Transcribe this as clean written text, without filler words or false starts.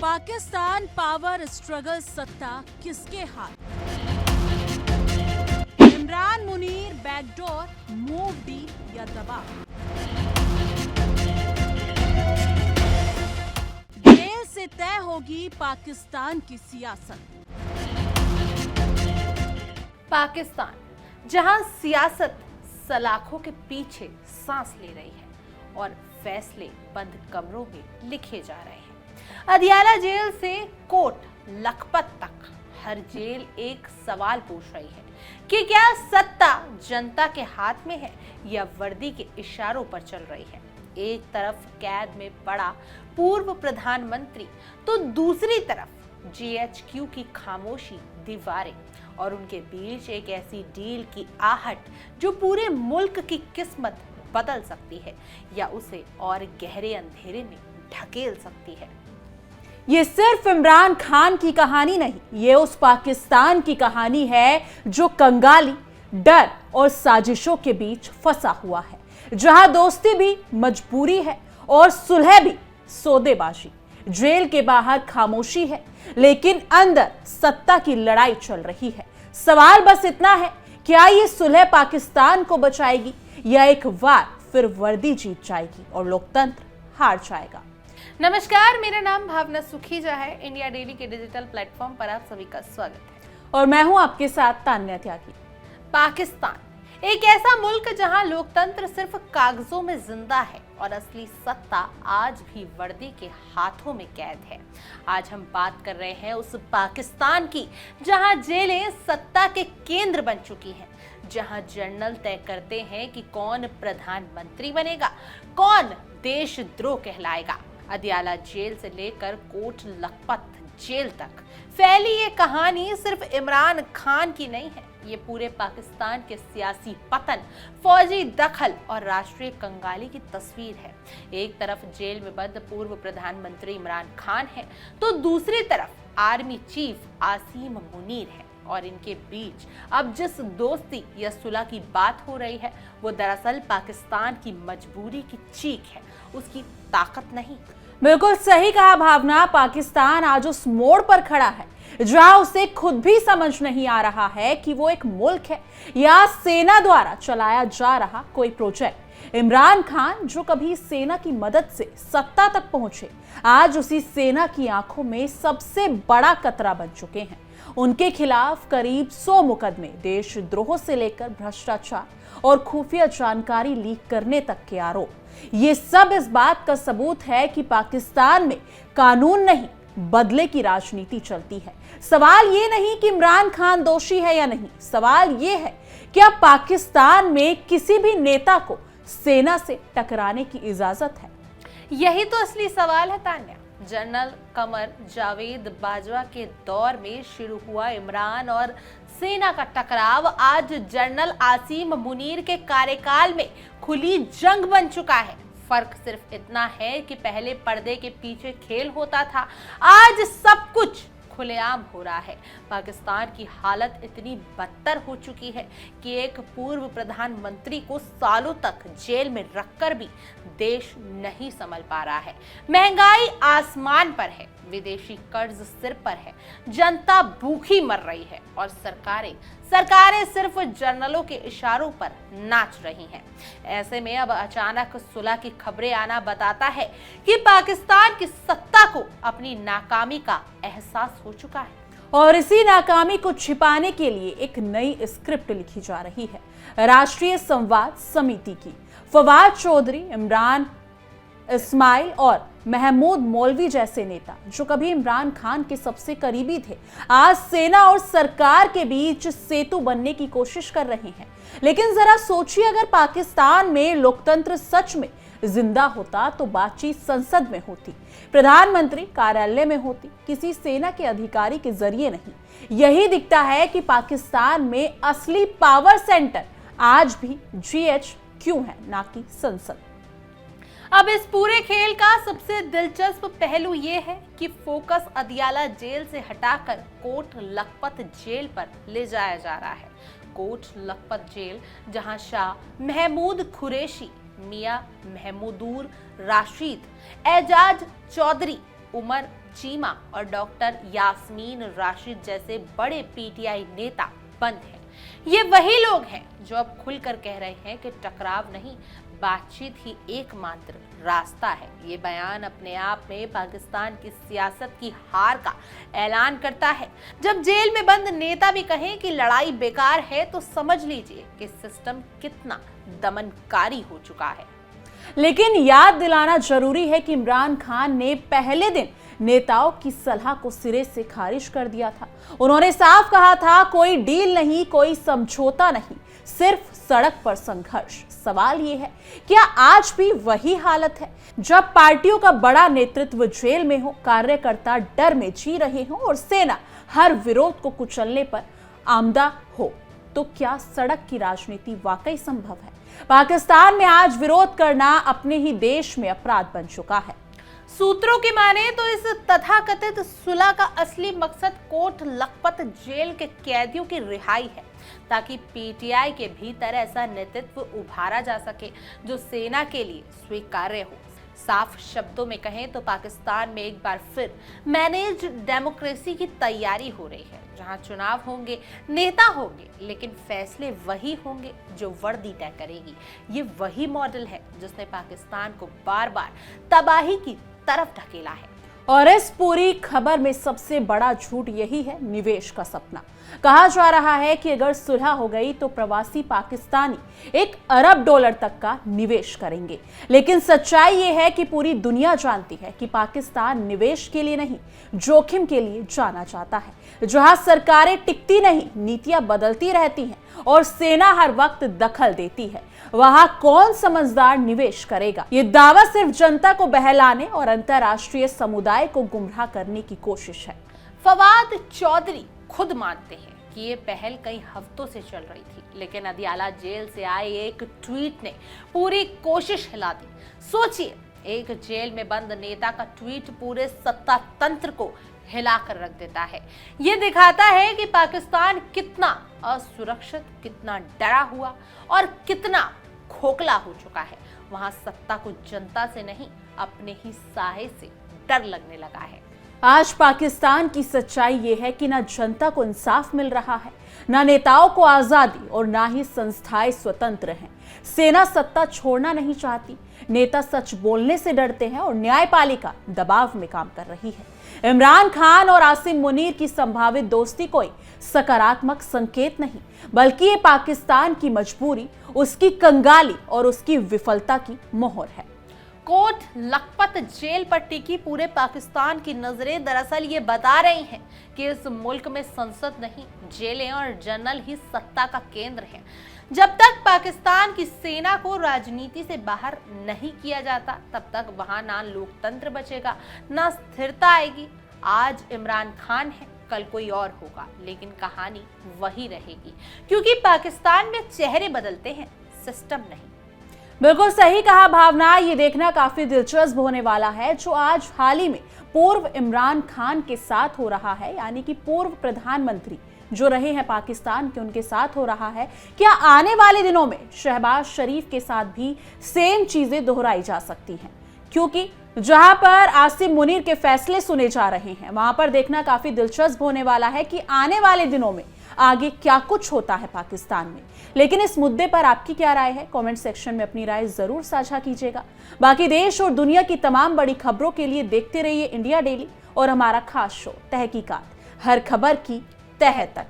Pakistan power struggle सत्ता किसके हाथ? Imran Munir backdoor, move deal या दबाव? जेल से तय होगी पाकिस्तान की सियासत। पाकिस्तान, जहां सियासत सलाखों के पीछे सांस ले रही है और फैसले बंद कमरों में लिखे जा रहे हैं। अदियाला जेल से कोट लखपत तक हर जेल एक सवाल पूछ रही है कि क्या सत्ता जनता के हाथ में है या वर्दी के इशारों पर चल रही है। एक तरफ कैद में पड़ा पूर्व प्रधानमंत्री तो दूसरी तरफ जीएचक्यू की खामोशी दीवारें और उनके बीच एक ऐसी डील की आहट जो पूरे मुल्क की किस्मत बदल सकती है या उसे और गहरे अंधेरे में ढकेल सकती है। ये सिर्फ इमरान खान की कहानी नहीं, ये उस पाकिस्तान की कहानी है जो कंगाली, डर और साजिशों के बीच फंसा हुआ है, जहां दोस्ती भी मजबूरी है और सुलह भी सौदेबाजी। जेल के बाहर खामोशी है, लेकिन अंदर सत्ता की लड़ाई चल रही है। सवाल बस इतना है, क्या ये सुलह पाकिस्तान को बचाएगी या एक बार फिर वर्दी जीत जाएगी और लोकतंत्र हार जाएगा? नमस्कार, मेरा नाम भावना सुखीजा है। इंडिया डेली के डिजिटल प्लेटफॉर्म पर आप सभी का स्वागत है और मैं हूं आपके साथ तान्या त्यागी। पाकिस्तान एक ऐसा मुल्क जहां लोकतंत्र सिर्फ कागजों में जिंदा है और असली सत्ता आज भी वर्दी के हाथों में कैद है। आज हम बात कर रहे हैं उस पाकिस्तान की जहां जेलें सत्ता के केंद्र बन चुकी हैं, जहां जनरल तय करते हैं कि कौन प्रधानमंत्री बनेगा, कौन देशद्रोह कहलाएगा। अदियाला जेल से लेकर कोट लखपत जेल तक फैली ये कहानी सिर्फ इमरान खान की नहीं है, ये पूरे पाकिस्तान के सियासी पतन, फौजी दखल और राष्ट्रीय कंगाली की तस्वीर है। एक तरफ जेल में बंद पूर्व प्रधानमंत्री इमरान खान है तो दूसरी तरफ आर्मी चीफ आसिम मुनीर है और इनके बीच अब जिस दोस्ती या सुलह की बात हो रही है वो दरअसल पाकिस्तान की मजबूरी की चीख है, उसकी ताकत नहीं। बिल्कुल सही कहा भावना। पाकिस्तान आज उस मोड़ पर खड़ा है जहां उसे खुद भी समझ नहीं आ रहा है कि वो एक मुल्क है या सेना द्वारा चलाया जा रहा कोई प्रोजेक्ट। इमरान खान जो कभी सेना की मदद से सत्ता तक पहुंचे, आज उसी सेना की आंखों में सबसे बड़ा खतरा बन चुके हैं। उनके खिलाफ करीब 100 मुकदमे, देशद्रोह से लेकर भ्रष्टाचार और खुफिया जानकारी लीक करने तक के आरोप, ये सब इस बात का सबूत है कि पाकिस्तान में कानून नहीं, बदले की राजनीति चलती है। सवाल ये नहीं कि इमरान खान दोषी है या नहीं, सवाल ये है क्या पाकिस्तान में किसी भी नेता को सेना से टकराने की इजाजत है? यही तो असली सवाल है तान्या। जनरल कमर जावेद बाजवा के दौर में शुरू हुआ इमरान और सेना का टकराव आज जनरल आसिम मुनीर के कार्यकाल में खुली जंग बन चुका है। फर्क सिर्फ इतना है कि पहले पर्दे के पीछे खेल होता था, आज सब कुछ खुलेआम हो रहा है। पाकिस्तान की हालत इतनी बदतर हो चुकी है कि एक पूर्व प्रधानमंत्री को सालों तक जेल में रखकर भी देश नहीं संभल पा रहा है। महंगाई आसमान पर है, विदेशी कर्ज सिर पर है, जनता भूखी मर रही है और सरकारें सिर्फ जनरलों के इशारों पर नाच रही हैं। ऐसे में अब अचानक सुलह की खबरें आना बताता है कि पाकिस्तान की सत्ता को अपनी नाकामी का एहसास हो चुका है और इसी नाकामी को छिपाने के लिए एक नई स्क्रिप्ट लिखी जा रही है। राष्ट्रीय संवाद समिति की फवाद चौधरी, इमरान इस्माइल और महमूद मौलवी जैसे नेता जो कभी इमरान खान के सबसे करीबी थे, आज सेना और सरकार के बीच सेतु बनने की कोशिश कर रहे हैं। लेकिन जरा सोचिए, अगर पाकिस्तान में लोकतंत्र सच में जिंदा होता तो बातचीत संसद में होती, प्रधानमंत्री कार्यालय में होती, किसी सेना के अधिकारी के जरिए नहीं। यही दिखता है कि पाकिस्तान में असली पावर सेंटर आज भी जीएचक्यू है, ना कि संसद। अब इस पूरे खेल का सबसे दिलचस्प पहलू ये है कि फोकस अदियाला जेल से हटाकर कोट लखपत जेल पर ले जाया जा रहा है। कोट लखपत जेल, जहां शाह महमूद कुरैशी, मियां महमूदुर राशिद, एजाज चौधरी, उमर चीमा और डॉक्टर यास्मीन राशिद जैसे बड़े पीटीआई नेता बंद हैं। ये वही लोग हैं जो अब खुलकर कह रहे हैं कि टकराव नहीं, बातचीत ही एकमात्र रास्ता है। ये बयान अपने आप में पाकिस्तान की सियासत की हार का ऐलान करता है। जब जेल में बंद नेता भी कहें कि लड़ाई बेकार है तो समझ लीजिए कि सिस्टम कितना दमनकारी हो चुका है। लेकिन याद दिलाना जरूरी है कि इमरान खान ने पहले दिन नेताओं की सलाह को सिरे से खारिज कर दिया था। उन्होंने साफ कहा था, कोई डील नहीं, कोई समझौता नहीं, सिर्फ सड़क पर संघर्ष। सवाल ये है, क्या आज भी वही हालत है? जब पार्टियों का बड़ा नेतृत्व जेल में हो, कार्यकर्ता डर में जी रहे हो और सेना हर विरोध को कुचलने पर आमदा हो, तो क्या सड़क की राजनीति वाकई संभव है? पाकिस्तान में आज विरोध करना अपने ही देश में अपराध बन चुका है। सूत्रों की माने तो इस तथाकथित सुलह का असली मकसद कोट लखपत जेल के कैदियों की रिहाई है, ताकि पीटीआई के भीतर ऐसा नेतृत्व उभारा जा सके जो सेना के लिए स्वीकार्य हो। साफ शब्दों में कहें तो पाकिस्तान में एक बार फिर मैनेज डेमोक्रेसी की तैयारी हो रही है, जहां चुनाव होंगे, नेता होंगे, लेकिन फैसले वही होंगे जो वर्दी तय करेगी। ये वही मॉडल है जिसने पाकिस्तान को बार बार तबाही की तरफ ढकेला है। और इस पूरी खबर में सबसे बड़ा झूठ यही है, निवेश का सपना। कहा जा रहा है कि अगर सुलह हो गई तो प्रवासी पाकिस्तानी $1 अरब तक का निवेश करेंगे। लेकिन सच्चाई ये है कि पूरी दुनिया जानती है कि पाकिस्तान निवेश के लिए नहीं, जोखिम के लिए जाना चाहता है। जहां सरकारें टिकती नहीं, नीतियां बदलती रहती हैं और सेना हर वक्त दखल देती है, वहां कौन समझदार निवेश करेगा? ये दावा सिर्फ जनता को बहलाने और अंतर्राष्ट्रीय समुदाय को गुमराह करने की कोशिश है। फवाद चौधरी खुद मानते हैं कि ये पहल कई हफ्तों से चल रही थी, लेकिन अदियाला जेल से आए एक ट्वीट ने पूरी कोशिश हिला दी। सोचिए, एक जेल में बंद नेता का ट्वीट पूरे सत्ता तंत्र को हिलाकर रख देता है। ये दिखाता है कि पाकिस्तान कितना असुरक्षित, कितना डरा हुआ और कितना खोखला हो चुका है। वहां सत्ता को जनता से नहीं, अपने ही साहे से डर लगने लगा है। आज पाकिस्तान की सच्चाई ये है कि ना जनता को इंसाफ मिल रहा है, ना नेताओं को आजादी और ना ही संस्थाएं स्वतंत्र हैं। सेना सत्ता छोड़ना नहीं चाहती, नेता सच बोलने से डरते हैं और न्यायपालिका दबाव में काम कर रही है। इमरान खान और आसिम मुनीर की संभावित दोस्ती कोई सकारात्मक संकेत नहीं, बल्कि ये पाकिस्तान की मजबूरी, उसकी कंगाली और उसकी विफलता की मोहर है। कोट लखपत जेल पर टिकी पूरे पाकिस्तान की नजरें दरअसल ये बता रही हैं कि इस मुल्क में संसद नहीं, जेलें और जनरल ही सत्ता का केंद्र हैं। जब तक पाकिस्तान की सेना को राजनीति से बाहर नहीं किया जाता, तब तक वहां ना लोकतंत्र बचेगा, ना स्थिरता आएगी। आज इमरान खान है, कल कोई और होगा, लेकिन कहानी वही रहेगी, क्योंकि पाकिस्तान में चेहरे बदलते हैं, सिस्टम नहीं। बिल्कुल सही कहा भावना। ये देखना काफी दिलचस्प होने वाला है जो आज हाल ही में पूर्व इमरान खान के साथ हो रहा है, यानी कि पूर्व प्रधानमंत्री जो रहे हैं पाकिस्तान के, उनके साथ हो रहा है। क्या आने वाले दिनों में शहबाज शरीफ के साथ भी सेम चीजें दोहराई जा सकती हैं? क्योंकि जहां पर आसिम मुनीर के फैसले सुने जा रहे हैं, वहां पर देखना काफी दिलचस्प होने वाला है कि आने वाले दिनों में आगे क्या कुछ होता है पाकिस्तान में। लेकिन इस मुद्दे पर आपकी क्या राय है? कमेंट सेक्शन में अपनी राय जरूर साझा कीजिएगा। बाकी देश और दुनिया की तमाम बड़ी खबरों के लिए देखते रहिए इंडिया डेली और हमारा खास शो तहकीकात, हर खबर की तह तक।